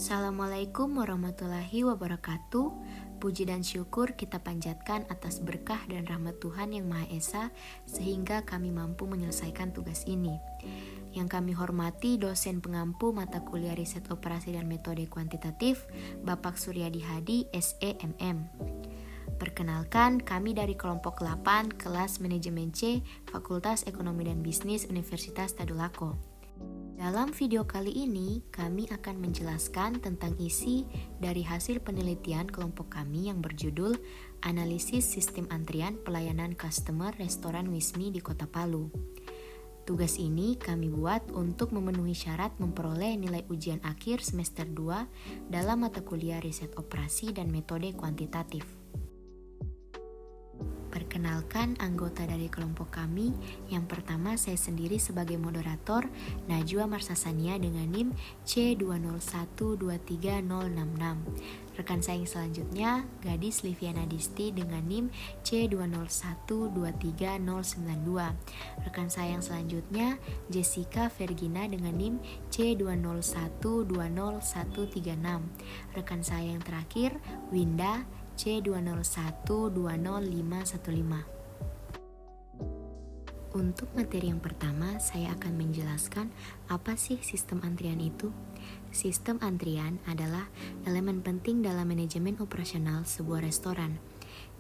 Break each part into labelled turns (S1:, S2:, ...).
S1: Assalamualaikum warahmatullahi wabarakatuh. Puji dan syukur kita panjatkan atas berkah dan rahmat Tuhan Yang Maha Esa sehingga kami mampu menyelesaikan tugas ini. Yang kami hormati dosen pengampu mata kuliah riset operasi dan metode kuantitatif, Bapak Suryadi Hadi, SEMM. Perkenalkan, kami dari kelompok 8 kelas manajemen C, Fakultas Ekonomi dan Bisnis Universitas Tadulako. Dalam video kali ini, kami akan menjelaskan tentang isi dari hasil penelitian kelompok kami yang berjudul Analisis Sistem Antrian Pelayanan Customer Restoran Wismi di Kota Palu. Tugas ini kami buat untuk memenuhi syarat memperoleh nilai ujian akhir semester 2 dalam mata kuliah riset operasi dan metode kuantitatif. Perkenalkan anggota dari kelompok kami. Yang pertama, saya sendiri sebagai moderator, Najwa Marsasania dengan NIM C20123066. Rekan saya yang selanjutnya, Gadis Liviana Disti dengan NIM C20123092. Rekan saya yang selanjutnya, Jessica Vergina dengan NIM C20120136. Rekan saya yang terakhir, Winda C20120515. Untuk materi yang pertama, saya akan menjelaskan apa sih sistem antrian itu. Sistem antrian adalah elemen penting dalam manajemen operasional sebuah restoran.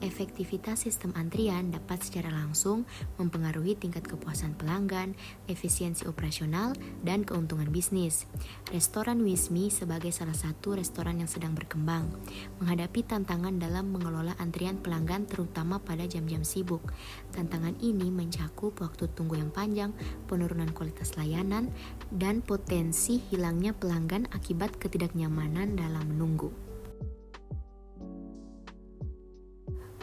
S1: Efektivitas sistem antrian dapat secara langsung mempengaruhi tingkat kepuasan pelanggan, efisiensi operasional, dan keuntungan bisnis. Restoran Wismi sebagai salah satu restoran yang sedang berkembang, menghadapi tantangan dalam mengelola antrian pelanggan terutama pada jam-jam sibuk. Tantangan ini mencakup waktu tunggu yang panjang, penurunan kualitas layanan, dan potensi hilangnya pelanggan akibat ketidaknyamanan dalam menunggu.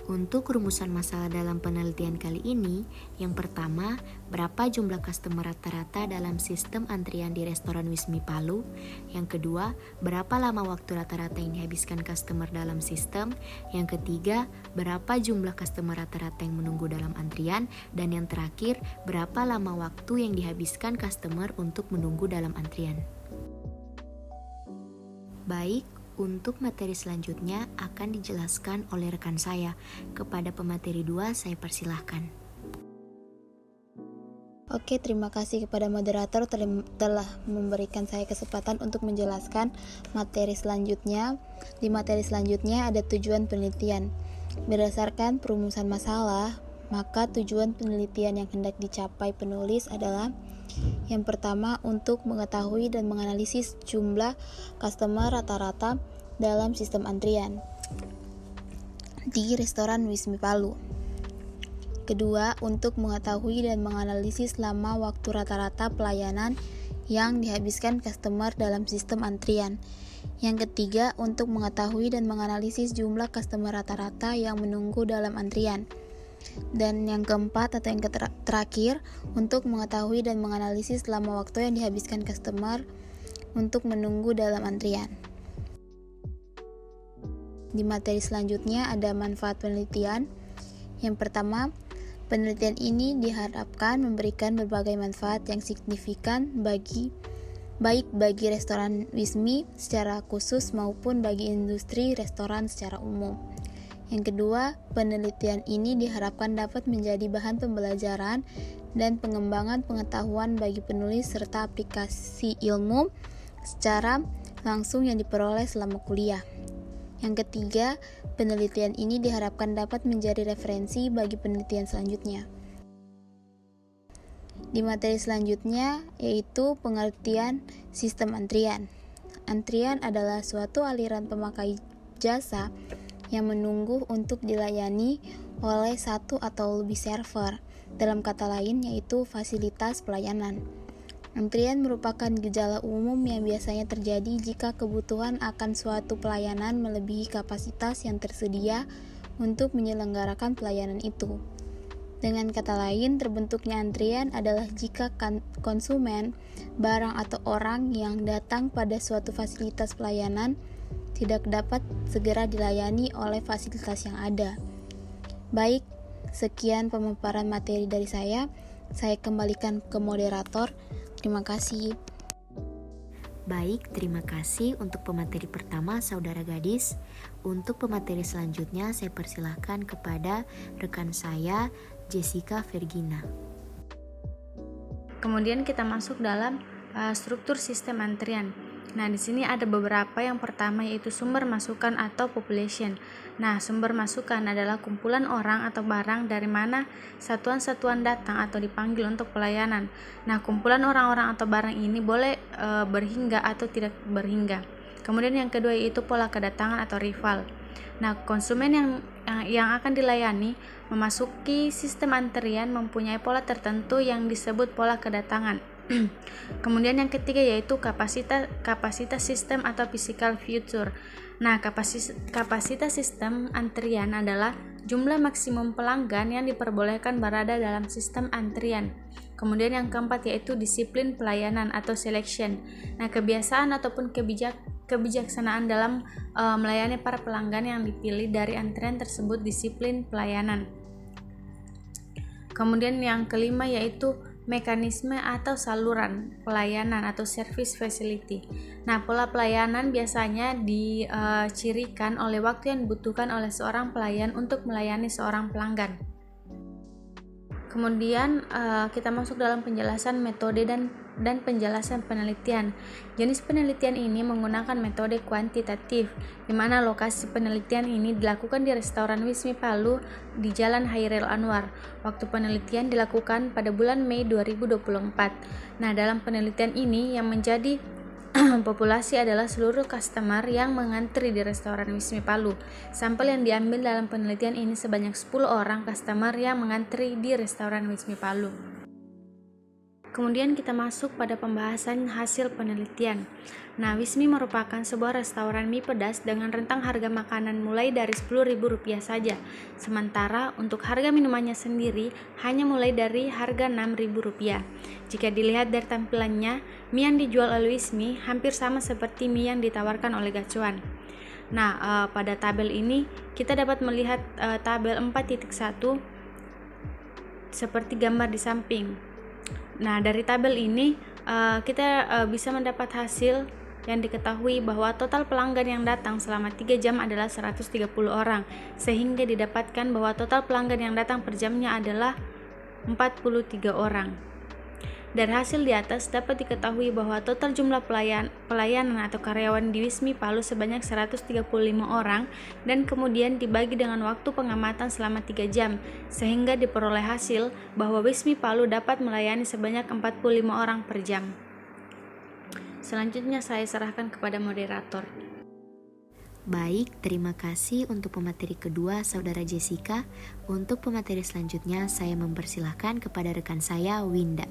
S1: Untuk rumusan masalah dalam penelitian kali ini, yang pertama, berapa jumlah customer rata-rata dalam sistem antrian di restoran Wismi Palu? Yang kedua, berapa lama waktu rata-rata yang dihabiskan customer dalam sistem? Yang ketiga, berapa jumlah customer rata-rata yang menunggu dalam antrian? Dan yang terakhir, berapa lama waktu yang dihabiskan customer untuk menunggu dalam antrian? Baik, untuk materi selanjutnya akan dijelaskan oleh rekan saya. Kepada pemateri 2, saya persilahkan.
S2: Oke, terima kasih kepada moderator telah memberikan saya kesempatan untuk menjelaskan materi selanjutnya. Di materi selanjutnya ada tujuan penelitian. Berdasarkan perumusan masalah, maka tujuan penelitian yang hendak dicapai penulis adalah: yang pertama, untuk mengetahui dan menganalisis jumlah customer rata-rata dalam sistem antrian di restoran Wismi Palu. Kedua, untuk mengetahui dan menganalisis lama waktu rata-rata pelayanan yang dihabiskan customer dalam sistem antrian. Yang ketiga, untuk mengetahui dan menganalisis jumlah customer rata-rata yang menunggu dalam antrian. Dan yang keempat atau yang terakhir, untuk mengetahui dan menganalisis lama waktu yang dihabiskan customer untuk menunggu dalam antrian. Di materi selanjutnya ada manfaat penelitian. Yang pertama, penelitian ini diharapkan memberikan berbagai manfaat yang signifikan baik bagi restoran Wismi secara khusus maupun bagi industri restoran secara umum. Yang kedua, penelitian ini diharapkan dapat menjadi bahan pembelajaran dan pengembangan pengetahuan bagi penulis serta aplikasi ilmu secara langsung yang diperoleh selama kuliah. Yang ketiga, penelitian ini diharapkan dapat menjadi referensi bagi penelitian selanjutnya. Di materi selanjutnya yaitu pengertian sistem antrian. Antrian adalah suatu aliran pemakai jasa yang menunggu untuk dilayani oleh satu atau lebih server, dalam kata lain yaitu fasilitas pelayanan. Antrian merupakan gejala umum yang biasanya terjadi jika kebutuhan akan suatu pelayanan melebihi kapasitas yang tersedia untuk menyelenggarakan pelayanan itu. Dengan kata lain, terbentuknya antrian adalah jika konsumen, barang atau orang yang datang pada suatu fasilitas pelayanan tidak dapat segera dilayani oleh fasilitas yang ada. Baik, sekian pemaparan materi dari saya kembalikan ke moderator. Terima kasih.
S1: Baik, terima kasih untuk pemateri pertama saudara gadis. Untuk pemateri selanjutnya saya persilahkan kepada rekan saya Jessica Vergina.
S3: Kemudian kita masuk dalam struktur sistem antrian. Nah, di sini ada beberapa. Yang pertama yaitu sumber masukan atau population. Nah, sumber masukan adalah kumpulan orang atau barang dari mana satuan-satuan datang atau dipanggil untuk pelayanan. Nah, kumpulan orang-orang atau barang ini boleh berhingga atau tidak berhingga. Kemudian yang kedua yaitu pola kedatangan atau rival. Nah, konsumen yang akan dilayani memasuki sistem antrian mempunyai pola tertentu yang disebut pola kedatangan. Kemudian yang ketiga yaitu kapasitas sistem atau physical feature. Nah, kapasitas sistem antrian adalah jumlah maksimum pelanggan yang diperbolehkan berada dalam sistem antrian. Kemudian yang keempat yaitu disiplin pelayanan atau selection. Nah, kebiasaan ataupun kebijaksanaan dalam melayani para pelanggan yang dipilih dari antrian tersebut disiplin pelayanan. Kemudian yang kelima yaitu mekanisme atau saluran pelayanan atau service facility. Nah, pola pelayanan biasanya dicirikan oleh waktu yang dibutuhkan oleh seorang pelayan untuk melayani seorang pelanggan. Kemudian kita masuk dalam penjelasan metode dan penjelasan penelitian. Jenis penelitian ini menggunakan metode kuantitatif, di mana lokasi penelitian ini dilakukan di Restoran Wismi Palu di Jalan Hairil Anwar. Waktu penelitian dilakukan pada bulan Mei 2024. Nah, dalam penelitian ini yang menjadi populasi adalah seluruh customer yang mengantri di Restoran Wismi Palu. Sampel yang diambil dalam penelitian ini sebanyak 10 orang customer yang mengantri di Restoran Wismi Palu. Kemudian kita masuk pada pembahasan hasil penelitian. Nah, Wismi merupakan sebuah restoran mie pedas dengan rentang harga makanan mulai dari Rp10.000 saja. Sementara untuk harga minumannya sendiri hanya mulai dari harga Rp6.000. Jika dilihat dari tampilannya, mie yang dijual oleh Wismi hampir sama seperti mie yang ditawarkan oleh Gacuan. Nah, pada tabel ini kita dapat melihat tabel 4.1 seperti gambar di samping. Nah, dari tabel ini kita bisa mendapat hasil yang diketahui bahwa total pelanggan yang datang selama 3 jam adalah 130 orang, sehingga didapatkan bahwa total pelanggan yang datang per jamnya adalah 43 orang. Dari hasil di atas dapat diketahui bahwa total jumlah pelayanan atau karyawan di Wismi Palu sebanyak 135 orang dan kemudian dibagi dengan waktu pengamatan selama 3 jam, sehingga diperoleh hasil bahwa Wismi Palu dapat melayani sebanyak 45 orang per jam. Selanjutnya saya serahkan kepada moderator.
S1: Baik, terima kasih untuk pemateri kedua saudara Jessica. Untuk pemateri selanjutnya saya mempersilahkan kepada rekan saya Winda.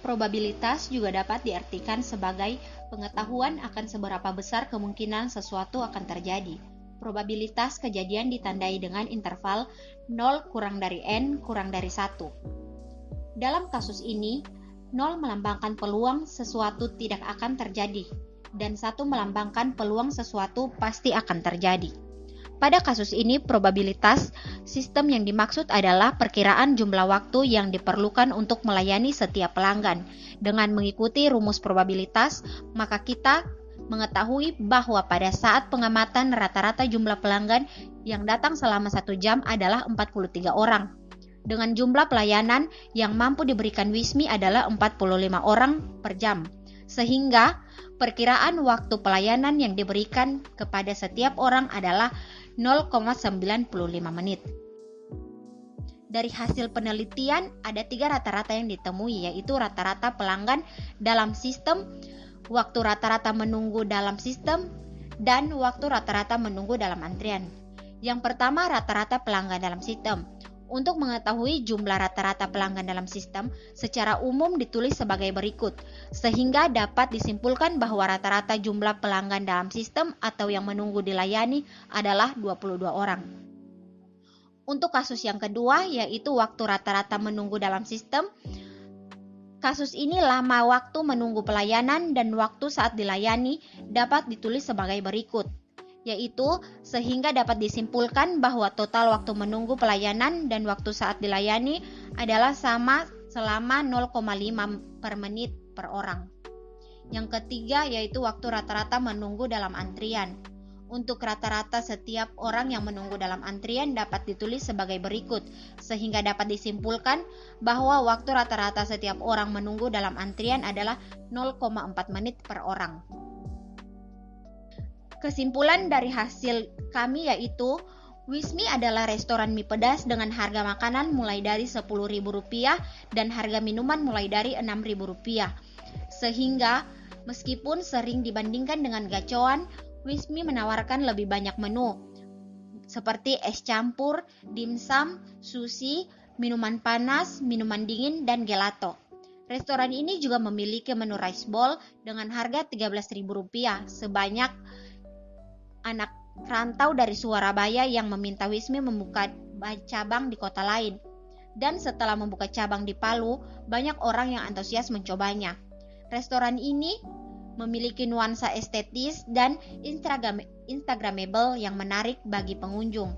S4: Probabilitas juga dapat diartikan sebagai pengetahuan akan seberapa besar kemungkinan sesuatu akan terjadi. Probabilitas kejadian ditandai dengan interval 0 kurang dari n kurang dari 1. Dalam kasus ini, 0 melambangkan peluang sesuatu tidak akan terjadi, dan 1 melambangkan peluang sesuatu pasti akan terjadi. Pada kasus ini, probabilitas sistem yang dimaksud adalah perkiraan jumlah waktu yang diperlukan untuk melayani setiap pelanggan. Dengan mengikuti rumus probabilitas, maka kita mengetahui bahwa pada saat pengamatan rata-rata jumlah pelanggan yang datang selama 1 jam adalah 43 orang. Dengan jumlah pelayanan yang mampu diberikan Wismi adalah 45 orang per jam. Sehingga perkiraan waktu pelayanan yang diberikan kepada setiap orang adalah 0,95 menit. Dari hasil penelitian ada 3 rata-rata yang ditemui, yaitu rata-rata pelanggan dalam sistem, waktu rata-rata menunggu dalam sistem, dan waktu rata-rata menunggu dalam antrian. Yang pertama, rata-rata pelanggan dalam sistem. Untuk mengetahui jumlah rata-rata pelanggan dalam sistem, secara umum ditulis sebagai berikut, sehingga dapat disimpulkan bahwa rata-rata jumlah pelanggan dalam sistem atau yang menunggu dilayani adalah 22 orang. Untuk kasus yang kedua, yaitu waktu rata-rata menunggu dalam sistem, kasus ini lama waktu menunggu pelayanan dan waktu saat dilayani dapat ditulis sebagai berikut, yaitu sehingga dapat disimpulkan bahwa total waktu menunggu pelayanan dan waktu saat dilayani adalah sama selama 0,5 per menit per orang. Yang ketiga yaitu waktu rata-rata menunggu dalam antrian. Untuk rata-rata setiap orang yang menunggu dalam antrian dapat ditulis sebagai berikut, sehingga dapat disimpulkan bahwa waktu rata-rata setiap orang menunggu dalam antrian adalah 0,4 menit per orang. Kesimpulan dari hasil kami yaitu Wismi adalah restoran mie pedas dengan harga makanan mulai dari Rp10.000 dan harga minuman mulai dari Rp6.000. Sehingga meskipun sering dibandingkan dengan gacoan, Wismi menawarkan lebih banyak menu seperti es campur, dimsum, sushi, minuman panas, minuman dingin, dan gelato. Restoran ini juga memiliki menu rice bowl dengan harga Rp13.000 sebanyak anak rantau dari Surabaya yang meminta Wismi membuka cabang di kota lain. Dan setelah membuka cabang di Palu, banyak orang yang antusias mencobanya. Restoran ini memiliki nuansa estetis dan instagramable yang menarik bagi pengunjung.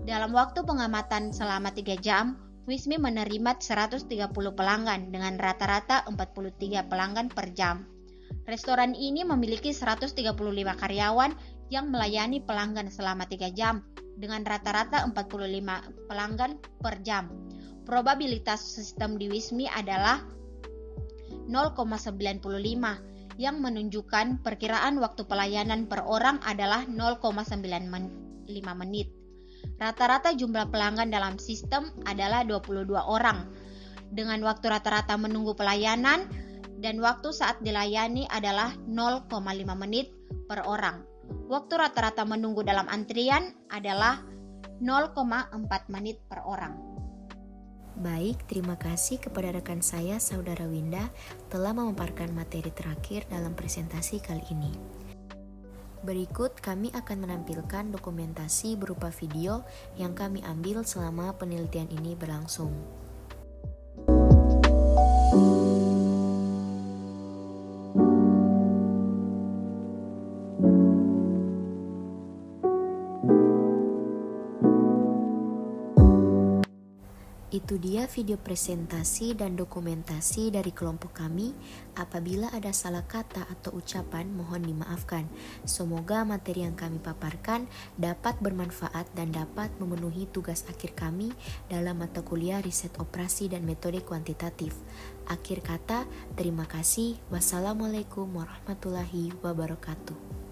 S4: Dalam waktu pengamatan selama 3 jam, Wismi menerima 130 pelanggan dengan rata-rata 43 pelanggan per jam. Restoran ini memiliki 135 karyawan yang melayani pelanggan selama 3 jam dengan rata-rata 45 pelanggan per jam. Probabilitas sistem di Wismi adalah 0,95 yang menunjukkan perkiraan waktu pelayanan per orang adalah 0,95 menit. Rata-rata jumlah pelanggan dalam sistem adalah 22 orang dengan waktu rata-rata menunggu pelayanan dan waktu saat dilayani adalah 0,5 menit per orang. Waktu rata-rata menunggu dalam antrian adalah 0,4 menit per orang.
S1: Baik, terima kasih kepada rekan saya, Saudara Winda, telah memaparkan materi terakhir dalam presentasi kali ini. Berikut kami akan menampilkan dokumentasi berupa video yang kami ambil selama penelitian ini berlangsung. Itu dia video presentasi dan dokumentasi dari kelompok kami. Apabila ada salah kata atau ucapan, mohon dimaafkan. Semoga materi yang kami paparkan dapat bermanfaat dan dapat memenuhi tugas akhir kami dalam mata kuliah riset operasi dan metode kuantitatif. Akhir kata, terima kasih. Wassalamualaikum warahmatullahi wabarakatuh.